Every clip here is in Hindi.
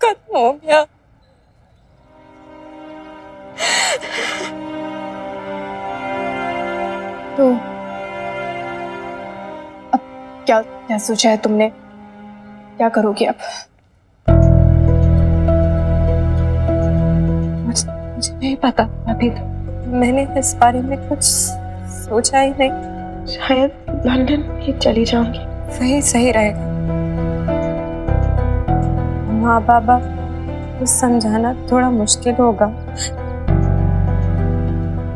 खत्म हो गया। तो अब क्या क्या सोचा है तुमने? क्या करोगी अब? मुझे नहीं पता अभी तो। मैंने इस बारे में कुछ सोचा ही नहीं। शायद लंदन ही चली जाऊंगी। वही सही रहेगा। माँ बाबा को समझाना थोड़ा मुश्किल होगा।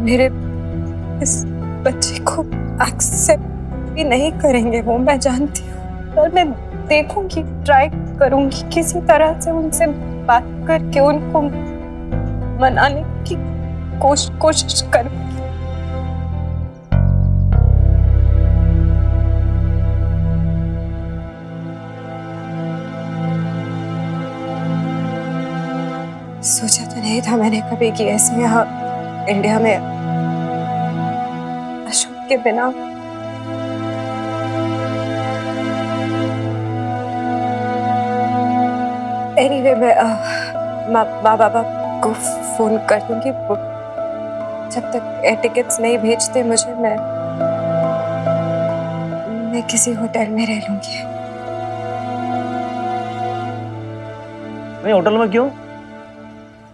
मेरे इस बच्चे को एक्सेप्ट भी नहीं करेंगे वो, मैं जानती हूँ। पर मैं देखूंगी, ट्राई करूंगी, किसी तरह से उनसे बात करके उनको मनाने की कोशिश करूंगी। सोचा तो नहीं था मैंने कभी कि ऐसे यहाँ इंडिया में अशोक के बिना एनीवे मैं बाबा को फोन कर दूंगी। जब तक एयर टिकट्स नहीं भेजते मुझे, मैं किसी होटल में रह लूंगी। नहीं, होटल में क्यों?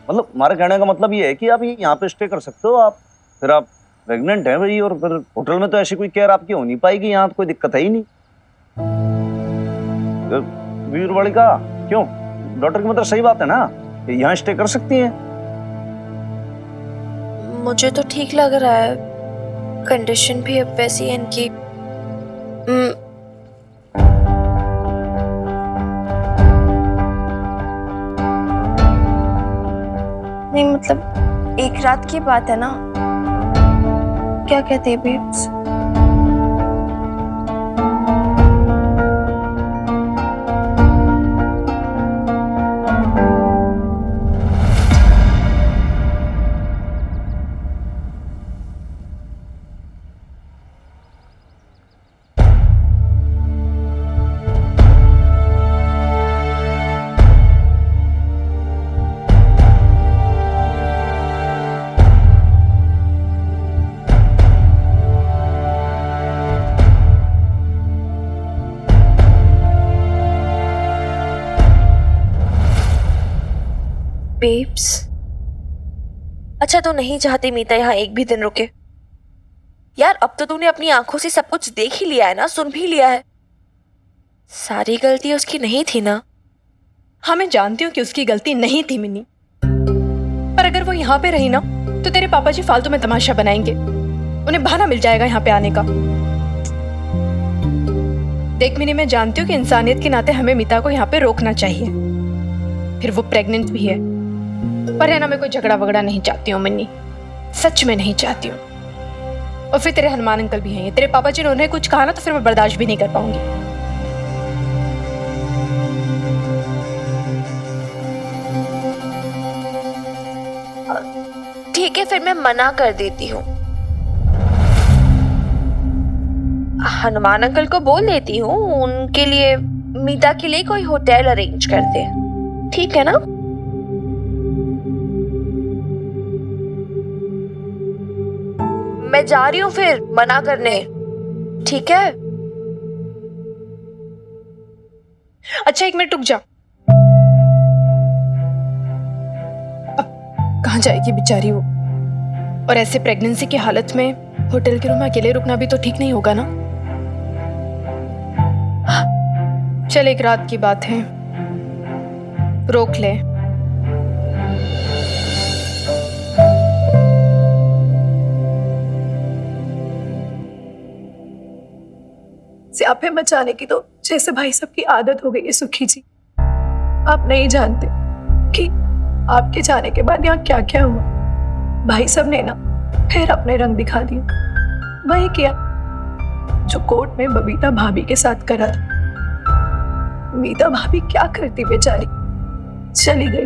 मतलब हमारे कहने का मतलब ये है कि आप यहाँ पे स्टे कर सकते हो। आप फिर आप प्रेग्नेंट हैं भाई, और फिर होटल में तो ऐसी कोई केयर आपकी हो नहीं पाएगी। यहाँ तो कोई दिक्कत है ही नहीं। वीरवाड़ी का क्यों? डॉक्टर की मतलब सही बात है ना, यहाँ स्टे कर सकती हैं। मुझे तो ठीक लग रहा है, कंडीशन भी अब वैसी है इनकी। नहीं मतलब एक रात की बात है ना। क्या कहते हैं बेब्स? बेब्स, अच्छा तू नहीं चाहती मीता यहाँ एक भी दिन रुके? यार अब तो तूने अपनी आंखों से सब कुछ देख ही लिया है ना, सुन भी लिया है। सारी गलती उसकी नहीं थी ना? हाँ मैं जानती हूँ कि उसकी गलती नहीं थी मिनी, पर अगर वो यहाँ पे रही ना तो तेरे पापा जी फालतू में तमाशा बनाएंगे। उन्हें बहाना मिल जाएगा यहाँ पे आने का। देख मिनी, मैं जानती हूँ कि इंसानियत के नाते हमें मीता को यहाँ पे रोकना चाहिए। फिर वो प्रेग्नेंट भी है, पर है ना, मैं कोई झगड़ा वगड़ा नहीं चाहती हूँ मिनी, सच में नहीं चाहती हूँ। और फिर तेरे हनुमान अंकल भी हैं, तेरे पापा जी ने उन्हें कुछ कहा ना तो फिर मैं बर्दाश्त भी नहीं कर पाऊंगी। ठीक है फिर मैं मना कर देती हूँ। हनुमान अंकल को बोल देती हूँ उनके लिए, मीता के लिए कोई होटल अरेंज कर दे। ठीक है ना? मैं जा रही हूँ फिर मना करने। ठीक है? अच्छा एक मिनट रुक जा। अब कहाँ जाएगी बेचारी वो? और ऐसे प्रेगनेंसी की हालत में होटल के रूम में अकेले रुकना भी तो ठीक नहीं होगा ना। चल एक रात की बात है, रोक ले। स्यापे मचाने की तो जैसे भाई साहब की आदत हो गई है सुखी जी। आप नहीं जानते कि आपके जाने के बाद यहाँ क्या क्या हुआ। भाई साहब ने ना फिर अपने रंग दिखा दिए। वही किया जो कोर्ट में बबीता भाभी के साथ करा था। मीता भाभी क्या करती बेचारी, चली गई।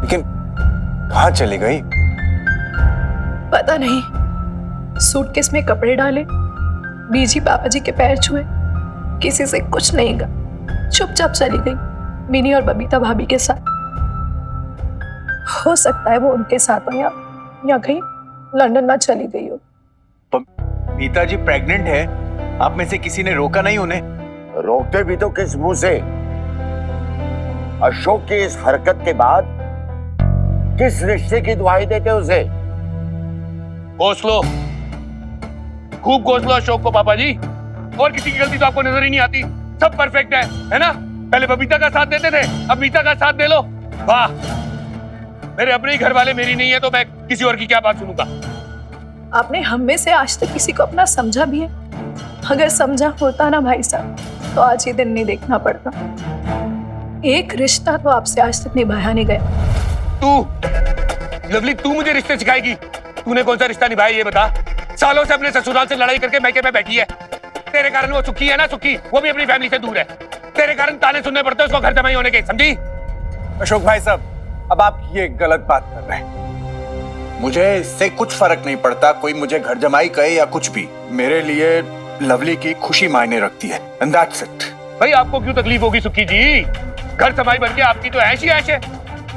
लेकिन कहाँ चली गई? पता नहीं, सूटकेस में कपड़े डाले, बीजी पापा जी के पैर छुए, किसी से कुछ नहीं कहा, चुपचाप चली गई। मिनी और बबीता भाभी के साथ। हो सकता है वो उनके साथ हो या कहीं लंदन ना चली गई हो। मीता जी प्रेग्नेंट है, आप में से किसी ने रोका नहीं उन्हें? रोकते भी तो किस मुंह से? अशोक की इस हरकत के बाद किस रिश्ते की दुहाई देते उसे? कोस लो, खूब कोस लो अशोक को पापा जी। और किसी की गलती तो आपको नजर ही नहीं आती, सब परफेक्ट है ना? पहले बबीता का साथ देते थे, अब मीता का साथ दे लो। वाह, मेरे अपने ही घर वाले मेरी नहीं है तो मैं किसी और की क्या बात सुनूंगा? आपने हम में से आज तक किसी को अपना समझा भी है? अगर समझा होता ना भाई साहब तो आज ये दिन नहीं देखना पड़ता। एक रिश्ता तो आपसे आज तक निभाया नहीं गया। तू लवली, तू मुझे रिश्ते सिखाएगी? तूने कौन सा रिश्ता निभाया ये बता? सालों से अपने ससुराल से लड़ाई करके मैके में बैठी है। तेरे कारण वो सुखी है ना, सुखी, वो भी अपनी फैमिली से दूर है। तेरे कारण ताने सुनने पड़ते हैं उसको घर जमाई होने के, समझी? अशोक भाई साहब, अब आप ये गलत बात कर रहे हैं। मुझे इससे कुछ फर्क नहीं पड़ता, कोई मुझे घर जमाई कहे या कुछ भी। मेरे लिए लवली की खुशी मायने रखती है, एंड दैट्स इट। भाई आपको क्यों तकलीफ होगी सुखी जी? घर जमाई बन के आपकी तो ऐश ही ऐश है,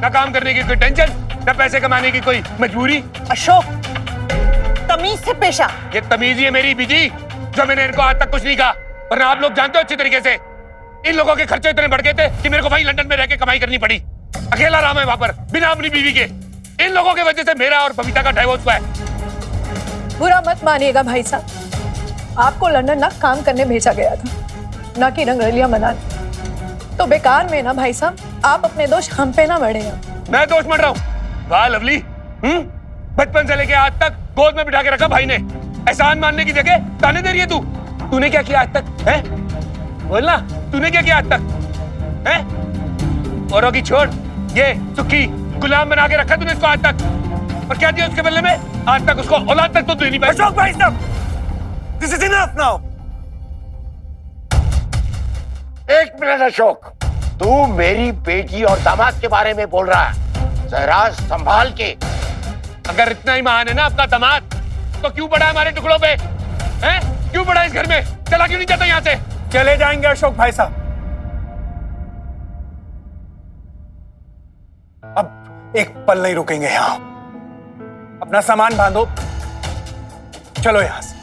ना काम करने की कोई टेंशन, ना पैसे कमाने की कोई मजबूरी। अशोक, तमीज से पेश आ। ये तमीज ही है मेरी बीजी, जो मैंने इनको आज तक कुछ नहीं कहा। वरना आप लोग जानते हो अच्छी तरीके से, इन लोगों के खर्चे इतने बढ़ गए थे कि मेरे को वहीं लंदन में रह के कमाई करनी पड़ी। अकेला रहा मैं वहां पर बिना अपनी बीवी के। इन लोगों की वजह से मेरा और बबीता का डाइवोर्स हुआ है। बुरा मत मानिएगा भाई साहब, आपको लंदन ना काम करने भेजा गया था, ना कि रंगरलियां मनाने। तो बेकार में ना भाई साहब, आप अपने दोष हम पे ना बढ़ेगा। मैं दोष मर रहा हूँ? वाह लवली, बचपन से लेके आज तक गोद में बिठा के रखा भाई ने। एहसान मानने की जगह ताने दे रही है तू। तूने क्या किया आज तक है? बोलना, तूने क्या किया आज तक है? औरों की छोड़, ये सुखी गुलाम बना के रखा तूने इसको आज तक, और क्या दिया उसके बदले में? आज तक उसको औलाद तक तो दे नहीं पाई। अशोक भाई साहब, दिस इज इनफ नाउ। एक मिनट अशोक, तू मेरी बेटी और दामाद के बारे में बोल रहा है? जरा संभाल के। अगर इतना ही महान है ना आपका दामाद, तो क्यों पड़ा हमारे टुकड़ों पे? हैं? क्यों पड़ा इस घर में? चला क्यों नहीं जाता यहाँ से? चले जाएंगे अशोक भाई साहब। अब एक पल नहीं रुकेंगे यहां। अपना सामान बांधो, चलो यहां से।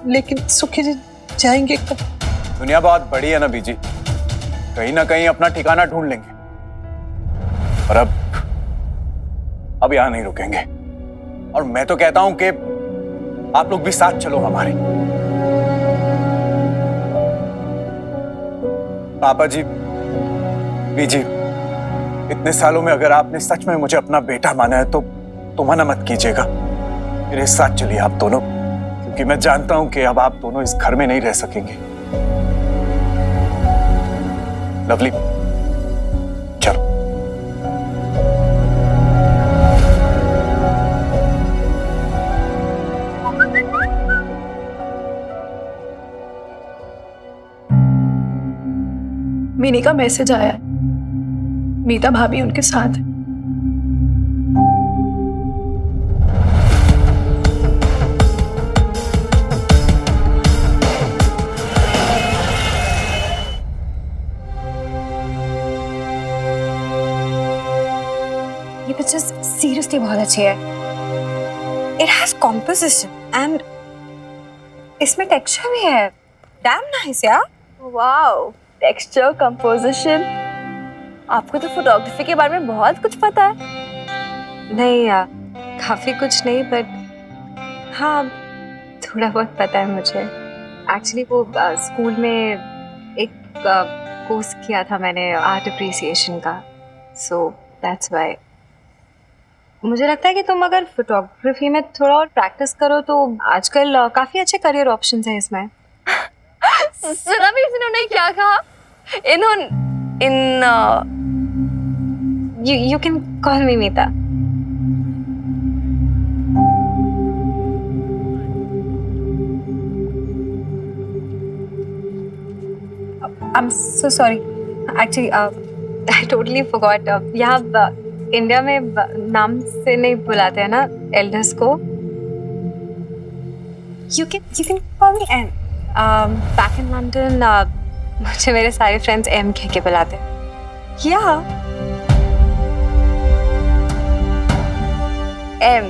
लेकिन सुखी जी जाएंगे कब? दुनिया बहुत बड़ी है ना बीजी, कहीं ना कहीं अपना ठिकाना ढूंढ लेंगे। और अब यहां नहीं रुकेंगे। और मैं तो कहता हूं कि आप लोग भी साथ चलो हमारे। पापा जी, बीजी, इतने सालों में अगर आपने सच में मुझे अपना बेटा माना है तो मना मत कीजिएगा। मेरे साथ चलिए आप दोनों, क्योंकि मैं जानता हूं कि अब आप दोनों इस घर में नहीं रह सकेंगे। लवली, चलो। मिनी का मैसेज आया है, मीता भाभी उनके साथ है। ये पिक्चर सीरियसली बहुत अच्छी है। इट हैज कॉम्पोजिशन एंड इसमें टेक्सचर भी है। डैम नाइस यार। वाओ, टेक्सचर, कंपोजिशन, आपको तो फोटोग्राफी के बारे में बहुत कुछ पता है। नहीं यार, काफी कुछ नहीं, बट हाँ थोड़ा बहुत पता है मुझे। एक्चुअली वो स्कूल में एक कोर्स किया था मैंने आर्ट अप्रिसिएशन का, सो दैट्स व्हाई। मुझे लगता है कि तुम अगर फोटोग्राफी में थोड़ा और प्रैक्टिस करो तो आजकल काफी अच्छे करियर ऑप्शंस हैं इसमें। सुना भी इन्होंने क्या कहा? You can call me Meeta. I'm so sorry. Actually, I totally forgot. यहाँ इंडिया में नाम से नहीं बुलाते हैं ना एल्डर्स को। You can call me Anne. Back in London, मुझे मेरे सारे फ्रेंड्स एम कह के बुलाते हैं। या एम।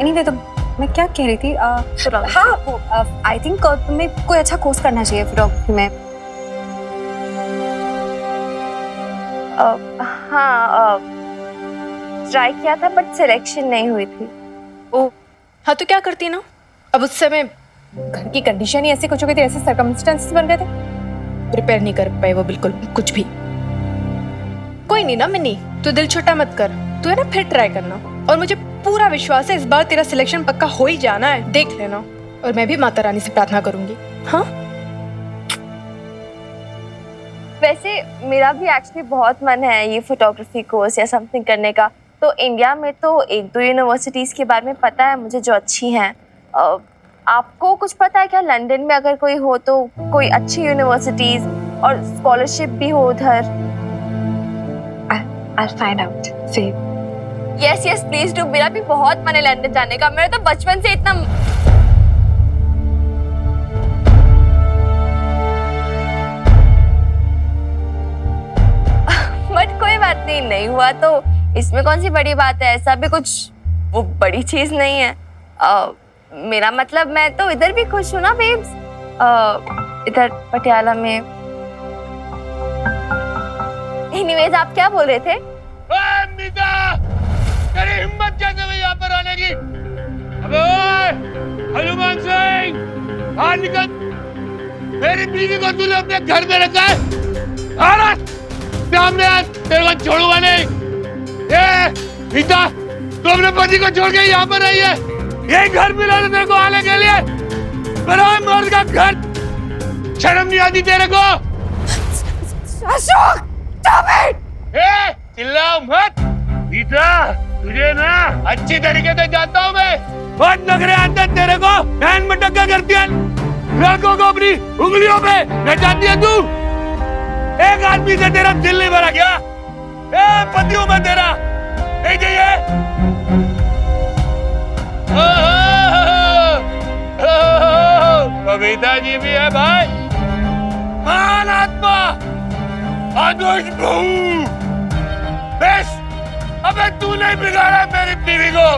एनीवे, तो मैं क्या कह रही थी? हाँ, आई थिंक तुम्हें कोई अच्छा कोर्स करना चाहिए फोटोग्राफी में। हाँ, ट्राई किया था बट सिलेक्शन नहीं हुई थी। ओ हाँ, तो क्या करती ना? अब उस समय घर की कंडीशन ही ऐसी कुछ हो गई थी, ऐसे सर्कमस्टेंसेस बन गए थे, प्रिपेयर नहीं कर पाए वो बिल्कुल कुछ भी। कोई नहीं ना मिनी, तू दिल छोटा मत कर, तू है ना फिर ट्राई करना, और मुझे पूरा विश्वास है इस बार तेरा सिलेक्शन पक्का हो ही जाना है, देख लेना। और मैं भी माता रानी से प्रार्थना करूंगी। हाँ, वैसे मेरा भी एक्चुअली बहुत मन है ये फोटोग्राफी कोर्स या समथिंग करने का। तो इंडिया में तो एक दो यूनिवर्सिटीज़ के बारे में पता है मुझे जो अच्छी हैं। आपको कुछ पता है क्या लंदन में अगर कोई हो तो कोई अच्छी यूनिवर्सिटीज़ और स्कॉलरशिप भी हो उधर? I'll find out. See. Yes yes please do. मेरा भी बहुत मन है लंदन जाने का। मेरा तो बचपन से इतना बट कोई बात नहीं हुआ तो इसमें कौन सी बड़ी बात है, ऐसा भी कुछ वो बड़ी चीज नहीं है। मेरा मतलब मैं तो इधर भी खुश हूँ ना बेब्स, इधर पटियाला में। एनीवेज, आप क्या बोल रहे थे? मीता, तेरी हिम्मत कैसे हुई यहाँ पर आने की? अबे ओए, हनुमान सिंह, बाहर निकल। मेरी बीवी को तूने अपने घर में रखा है? आ रहा सामने आ, तेरे को छोड़ूंगा नहीं। ये मीता, तू अपने पति को छोड़ के यहाँ पर आई है? ये घर मिला तेरे को आने के लिए? बड़ा मर्द का घर, शर्म नहीं आती तेरे को? Ashok, stop it! चिल्लाओ मत मीता, तुझे ना अच्छी तरीके से जानता हूँ मैं। बहुत नखरे आते हैं तेरे को, बहन में टक्कर करती है लड़कों को अपनी उंगलियों पे नचाती है तू। एक आदमी से तेरा दिल नहीं भरा क्या? पति हूँ मैं तेरा, नहीं चाहिए? कविता जी भी है भाई, महान आत्मा, आदर्श बहू। बेश, अबे तू नहीं बिगाड़ा मेरी बीवी को।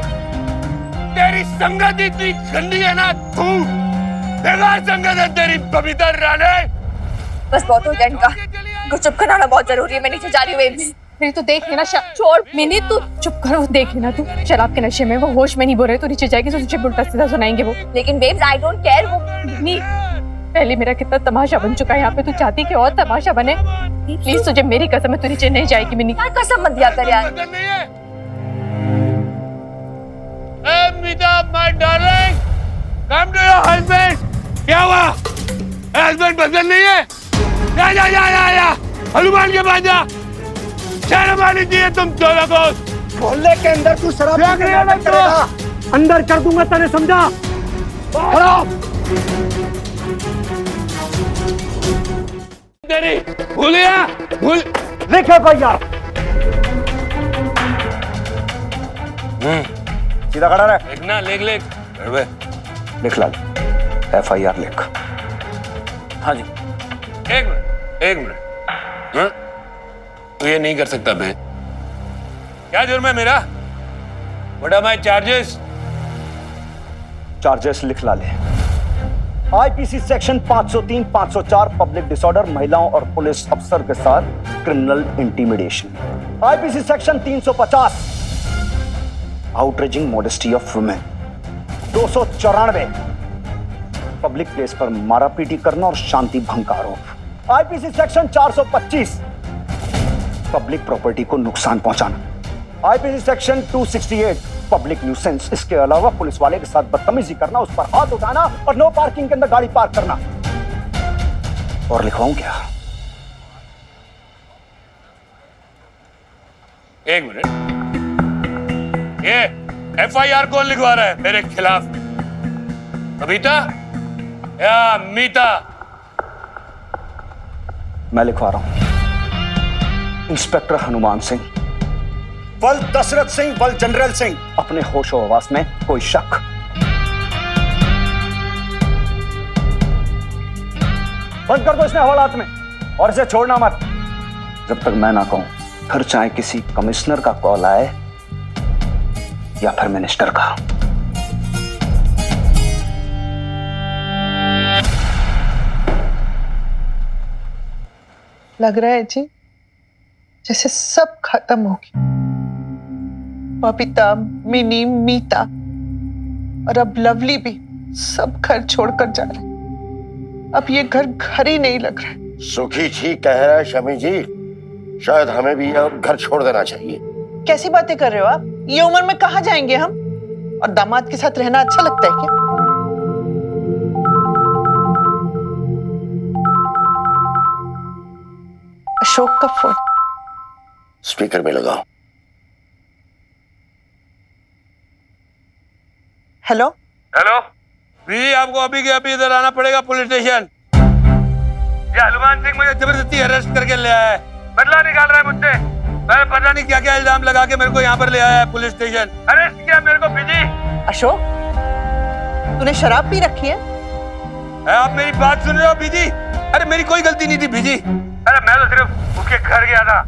तेरी संगत इतनी गंदी है ना, तू बेकार संगत है तेरी बबीता रानी। बस बहुत हो गया इनका, कुछ चुप कराना बहुत जरूरी है। मैं नीचे जा रही हूँ बेब्स। मेरी तो देख लेना, छोड़ मिनी, तू चुप करो, देख लेना। तू शराब के नशे में, वो होश में नहीं बोल रहे, तो नीचे जाएगी तो तुझे उल्टा सीधा सुनाएंगे वो। लेकिन बेब्स आई डोंट केयर। वो नहीं, पहले मेरा कितना तमाशा बन चुका है यहाँ पे, तू चाहती कि और तमाशा बने? प्लीज, तुझे मेरी कसम है, तू नीचे नहीं जाएगी मिनी। क्या कसम मत दिया कर यार। नहीं है Meeta, my darling, come to your husband. क्या हुआ? हस्बैंड पसंद नहीं है? जा जा जा जा जा, हनुमान के पास जा। शर्म आनी चाहिए तुम दोनों को। मोहल्ले के अंदर तू शराब करेगा, अंदर कर दूंगा, तने समझा? तेरी भूलिया भूल लिखे भैया। सीधा खड़ा रहे। लिख ना, लिख लिख लिख ला, FIR लिख। हाँ जी। एक मिनट। हाँ? तू ये नहीं कर सकता बहन। क्या जुर्म है मेरा? What are my charges? Charges लिख ला ले। IPC सेक्शन 503, 504 पब्लिक डिसऑर्डर, महिलाओं और पुलिस अफसर के साथ criminal intimidation. IPC section 350 outraging modesty of women. 294 public place पर मारापीटी करना और शांति भंग का आरोप। IPC सेक्शन 425 पब्लिक प्रॉपर्टी को नुकसान पहुंचाना। IPC section 268 public nuisance. इसके अलावा पुलिस वाले के साथ बदतमीजी करना, उस पर हाथ उठाना और नो पार्किंग के अंदर गाड़ी पार्क करना। और लिखवाऊं क्या? एक मिनट, ये FIR कौन लिखवा रहा है मेरे खिलाफ? बबीता या मीता? मैं लिखवा रहा हूं। इंस्पेक्टर हनुमान सिंह, बल दशरथ सिंह, बल जनरल सिंह। अपने होशो हवास में कोई शक? बंद कर दो इसने हवालात में, और इसे छोड़ना मत जब तक मैं ना कहूं। फिर चाहे किसी कमिश्नर का कॉल आए या फिर मिनिस्टर का। लग रहा है जी जैसे सब खत्म हो गया। बबीता, मिनी, मीता और अब लवली भी सब घर छोड़कर जा रहे। अब ये घर घर ही नहीं लग रहा है। सुखी जी कह रहा है शमी जी, शायद हमें भी यह घर छोड़ देना चाहिए। कैसी बातें कर रहे हो आप? ये उम्र में कहाँ जाएंगे हम? और दामाद के साथ रहना अच्छा लगता है क्या? अशोक का फोन। स्पीकर में लगाओ। हेलो हेलो बीजी, आपको अभी के अभी इधर आना पड़ेगा पुलिस स्टेशन। ये हनुमान सिंह मुझे जबरदस्ती अरेस्ट करके ले आया है, बदला निकाल रहा है मुझसे। मैंने पता नहीं क्या क्या इल्जाम लगा के मेरे को यहाँ पर ले आया है पुलिस स्टेशन। अरेस्ट किया मेरे को बीजी। अशोक, तूने शराब पी रखी है? आप मेरी बात सुन रहे हो बीजी? अरे मेरी कोई गलती नहीं थी बीजी। अरे मैं तो सिर्फ उसके घर गया था,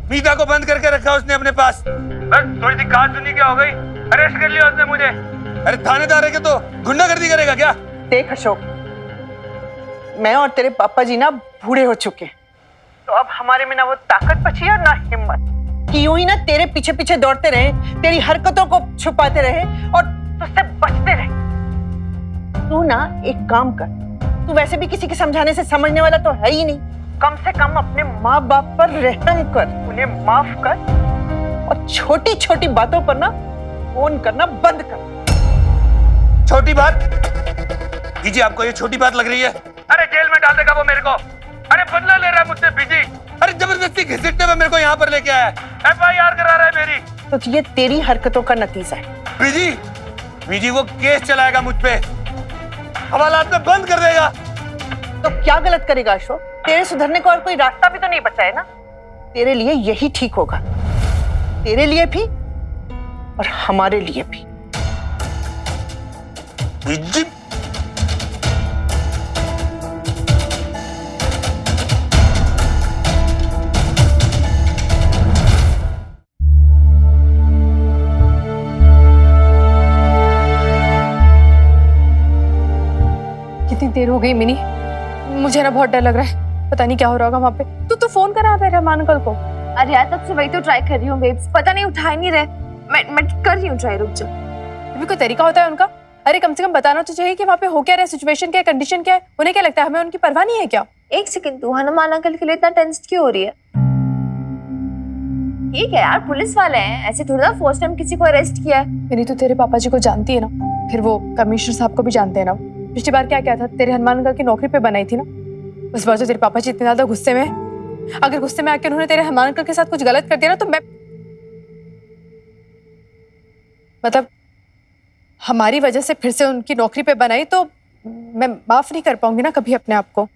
मीता को बंद करके रखा उसने अपने पास। बस थोड़ी सी कहा सुनी क्या हो गई, अरेस्ट कर लिया उसने मुझे। अरे थानेदार है के तो गुंडागर्दी करेगा क्या? देख अशोक, मैं और तेरे पापा जी ना बूढ़े हो चुके हैं, तो अब हमारे में ना वो ताकत बची है ना हिम्मत कि यूं ही ना तेरे पीछे पीछे दौड़ते रहे, तेरी हरकतों को छुपाते रहे और तुझसे बचते रहे। तू ना एक काम कर, तू वैसे भी किसी के समझाने से समझने वाला तो है ही नहीं। कम से कम अपने माँ बाप पर रहम कर, उन्हें माफ कर और छोटी छोटी बातों पर ना फोन करना बंद कर। छोटी बात बीजी, आपको ये छोटी बात लग रही है? अरे जेल में डाल देगा वो मेरे को। अरे बदला ले रहा है मुझसे बीजी। अरे जबरदस्ती घसीटते हुए मेरे को यहाँ पर लेके आया है, FIR करा रहा है मेरी। तो ये तेरी हरकतों का नतीजा है। बीजी बीजी वो केस चलाएगा मुझ पे, हवालात में बंद कर देगा। तो क्या गलत करेगा अशोक? तेरे सुधरने का और कोई रास्ता भी तो नहीं बचा है ना। तेरे लिए यही ठीक होगा, तेरे लिए भी और हमारे लिए भी। बीजी कितनी देर हो गई मिनी, मुझे ना बहुत डर लग रहा है, पता नहीं क्या हो रहा होगा वहाँ पे। तू तो फोन करा दे रहमान अंकल को। अरे यार तब से वही तो ट्राई कर रही हूँ बेब्स, पता नहीं उठा ही नहीं रहे। मैं कर रही हूँ ट्राई, रुक जा। ये भी कोई तरीका होता है उनका? अरे कम से कम बताना तो चाहिए कि वहाँ पे हो क्या रहा है, सिचुएशन क्या है, कंडीशन क्या है। उन्हें क्या लगता है हमें उनकी परवाह नहीं है क्या? एक सेकंड, तू हनुमान अंकल के लिए इतना टेंस क्यों हो रही है? ठीक है यार, पुलिस वाले हैं, ऐसे थोड़ा फर्स्ट टाइम किसी को अरेस्ट किया है। मेरी तो तेरे पापा जी को जानती है ना, फिर वो कमिश्नर साहब को भी जानते हैं ना। पिछली बार क्या क्या था, तेरे हनुमान अंकल की नौकरी पे बनाई थी ना। उस बार तो तेरे पापा जी इतने ज्यादा गुस्से में, अगर गुस्से में आके उन्होंने तेरे हनुमान अंकल के साथ कुछ गलत कर दिया ना, तो मैं मतलब हमारी वजह से फिर से उनकी नौकरी पे बनाई तो मैं माफ नहीं कर पाऊंगी ना कभी अपने आप को।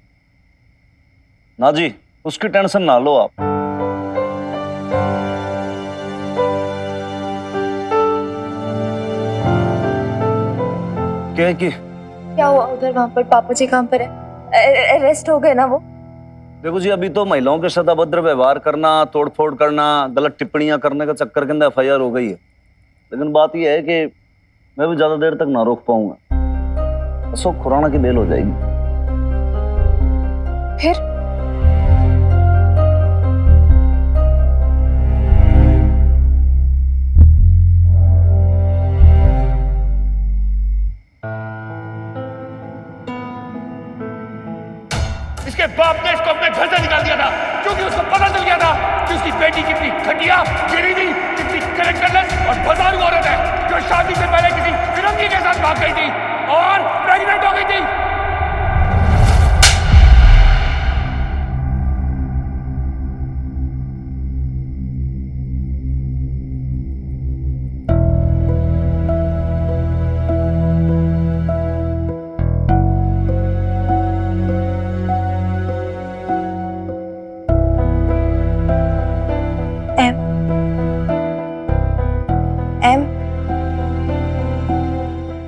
ना जी, उसकी टेंशन ना लो आप। क्या है कि क्या हुआ उधर? वहां पर पापा जी कहाँ पर है? अरेस्ट हो गए ना वो? देखो जी, अभी तो महिलाओं के साथ अभद्र व्यवहार करना, तोड़फोड़ करना, गलत टिप्पणियां करने का चक्कर के अंदर FIR हो गई है। लेकिन बात यह है कि मैं भी ज्यादा देर तक ना रोक पाऊंगा, अशोक खुराना की बेल हो जाएगी। फिर इसके बाप ने इसको अपने घर से निकाल दिया था, क्योंकि उसको पता चल गया था कि उसकी बेटी कितनी घटिया, गिरीदी, कितनी कैरेक्टरलेस और बदारू औरत है, जो शादी से पहले किसी फिरंगी के साथ भाग गई थी और प्रेग्नेंट हो गई थी।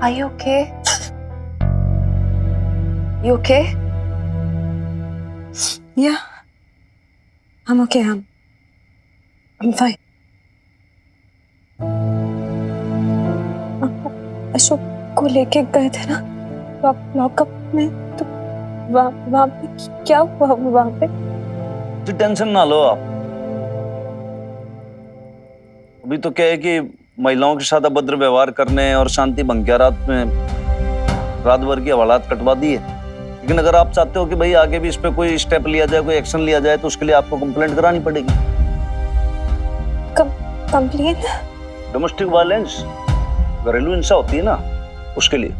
Are you okay? You okay? या हम ओके, हम फाइन। अशोक को लेके गए थे ना लॉकअप में, तो वहाँ पे क्या हुआ? वहाँ पे तो टेंशन ना लो आप। अभी तो क्या है कि महिलाओं के साथ अभद्र व्यवहार करने और शांति भंग की रात में रात भर की हवालात कटवा दी है। लेकिन अगर आप चाहते हो कि भाई आगे भी इस पे कोई स्टेप लिया जाए, कोई एक्शन लिया जाए, तो उसके लिए आपको कंप्लेंट करानी पड़ेगी। कंप्लेन? डोमेस्टिक वायलेंस, घरेलू हिंसा होती है ना, उसके लिए।